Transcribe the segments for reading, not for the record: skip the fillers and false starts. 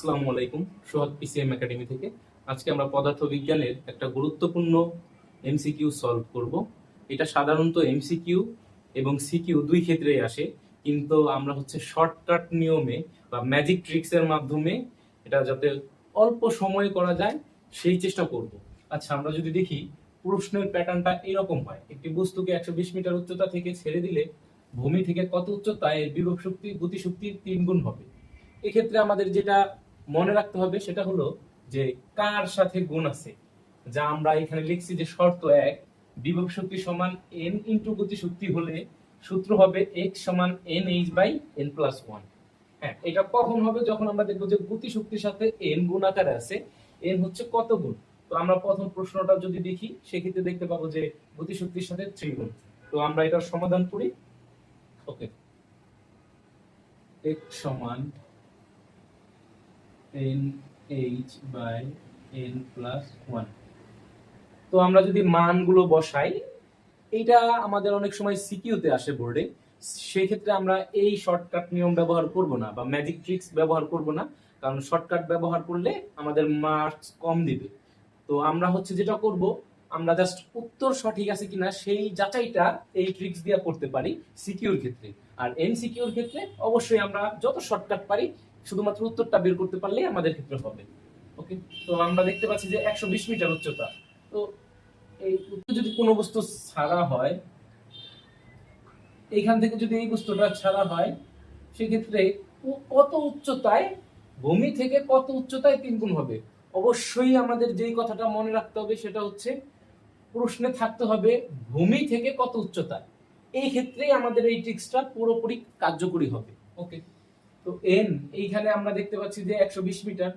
আসসালামু আলাইকুম। সোহাগ PCM academy থেকে আজকে আমরা পদার্থবিজ্ঞানের একটা গুরুত্বপূর্ণ এমসিকিউ সলভ করব। এটা সাধারণত এমসিকিউ এবং সিকিউ দুই ক্ষেত্রেই আসে, কিন্তু আমরা শর্টকাট নিয়মে বা ম্যাজিক ট্রিক্স এর মাধ্যমে এটা যাতে অল্প সময়ে করা যায় সেই চেষ্টা করব। আচ্ছা, আমরা যদি দেখি প্রশ্নের প্যাটার্নটা এরকম হয়: একটি বস্তুকে 120 মিটার উচ্চতা থেকে ছেড়ে দিলে ভূমি থেকে কত উচ্চতায় এর বিভব শক্তি গতিশক্তির 3 গুণ হবে। এক্ষেত্রে আমাদের যেটা মনে রাখতে হবে সেটা হলো যে কার সাথে গুণ আছে, যা আমরা এখানে লিখছি যে শর্ত 1, বিভব শক্তি সমান n ইনটু গতি শক্তি হলে সূত্র হবে x সমান nh/n+1। হ্যাঁ, এটা কখন হবে? যখন আমরা দেখবো যে গতি শক্তির সাথে n গুণ আকারে আছে। n হচ্ছে কত গুণ? তো আমরা প্রথম প্রশ্নটা যদি দেখি সেক্ষেত্রে দেখতে পাবো যে গতি শক্তির সাথে 3 গুণ। তো আমরা এটার সমাধান করি। ওকে, x সমান nh/n+1। তো আমরা যদি মানগুলো বসাই, এটা আমাদের অনেক সময় সিকিউতে আসে বোর্ডে, সেই ক্ষেত্রে আমরা এই শর্টকাট নিয়ম ব্যবহার করব না বা ম্যাজিক ট্রিক্স ব্যবহার করব না, কারণ শর্টকাট ব্যবহার করলে আমাদের মার্কস কম দিবে। তো আমরা যেটা করব, আমরা জাস্ট উত্তর সঠিক আছে কিনা সেই যাচাইটা এই ট্রিক্স দিয়ে করতে পারি সিকিউর ক্ষেত্রে। আর এমসিকিউর ক্ষেত্রে অবশ্যই আমরা যত শর্টকাট পারি শুধুমাত্র উত্তরটা বের করতে পারলেই আমাদের ক্ষেত্রে হবে। ওকে, তো আমরা দেখতে পাচ্ছি যে 120 মিটার উচ্চতা। তো এই যদি কোনো বস্তু ছাড়া হয়, এইখান থেকে যদি এই বস্তুটা ছাড়া হয়, সেক্ষেত্রে কত উচ্চতায়, ভূমি থেকে কত উচ্চতায় 3 গুণ হবে। অবশ্যই আমাদের যেই কথাটা মনে রাখতে হবে সেটা হচ্ছে প্রশ্নে থাকতে হবে ভূমি থেকে কত উচ্চতায়। এই ক্ষেত্রেই আমাদের এই ট্রিক্সটা পুরোপুরি কার্যকরী হবে। ওকে, তো n এইখানে আমরা দেখতে পাচ্ছি যে 120 মিটার,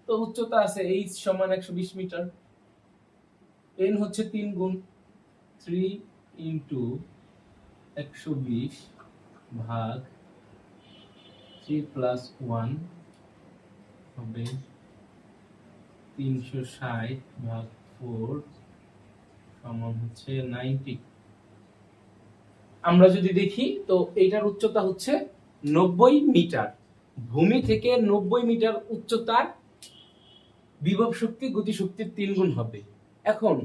তো উচ্চতা আছে h সমান 120 মিটার। n হচ্ছে 3 গুণ, 3 ইনটু 120 ভাগ 3+1 হবে 360 ভাগ 4 সমান 90। আমরা যদি দেখি তো এইটার উচ্চতা 90 মিটার। ভূমি থেকে 90 মিটার উচ্চতার বিভব শক্তি গতি শক্তির 3 গুণ হবে। এখন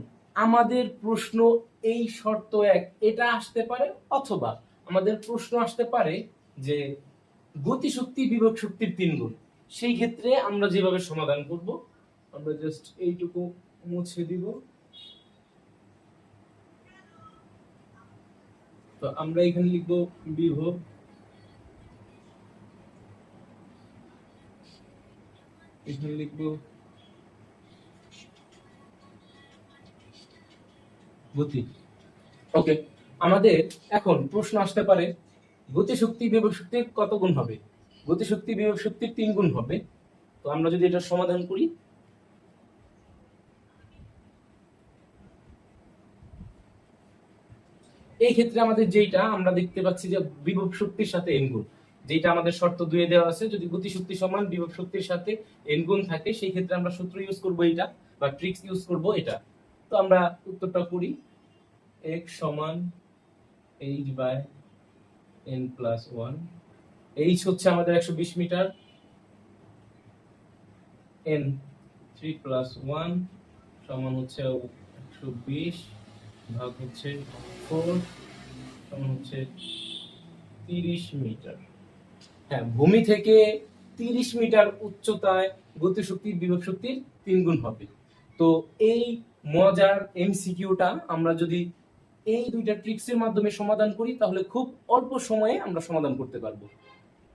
আমাদের প্রশ্ন এই শর্ত 1 এটা আসতে পারে, অথবা আমাদের প্রশ্ন আসতে পারে যে গতি শক্তি বিভব শক্তির 3 গুণ। সেই ক্ষেত্রে আমরা যেভাবে সমাধান করব, আমরা জাস্ট এইটুকু মুছে দিব। তো আমরা এখানে লিখব বিভব, এখানে লিখব গতি। ওকে, আমাদের এখন প্রশ্ন আসতে পারে গতি শক্তি বিভব শক্তির কত গুণ হবে। গতি শক্তি বিভব শক্তির 3 গুণ হবে। তো আমরা যদি এটা সমাধান করি, এই ক্ষেত্রে আমাদের যেটা আমরা দেখতে পাচ্ছি যে বিভব শক্তির সাথে n গুণ, যেটা আমাদের শর্ত 2 এ দেওয়া আছে, যদি গতি শক্তি সমান বিভব শক্তির সাথে n গুণ থাকে সেই ক্ষেত্রে আমরা সূত্র ইউজ করব এটা, বা ট্রিক্স ইউজ করব এটা। তো আমরা উত্তরটা করি, x সমান h/n+1। h হচ্ছে আমাদের 120 মিটার, n 3+1 সমান 120 ভাগ 4 সমান 30 মিটার। হ্যাঁ, ভূমি থেকে 30 মিটার উচ্চতায় গতি শক্তির বিভব শক্তির 3 গুণ হবে। তো এই মজার এমসিকিউটা আমরা যদি এই দুইটা ট্রিক্সের মাধ্যমে সমাধান করি তাহলে খুব অল্প সময়ে আমরা সমাধান করতে পারবো।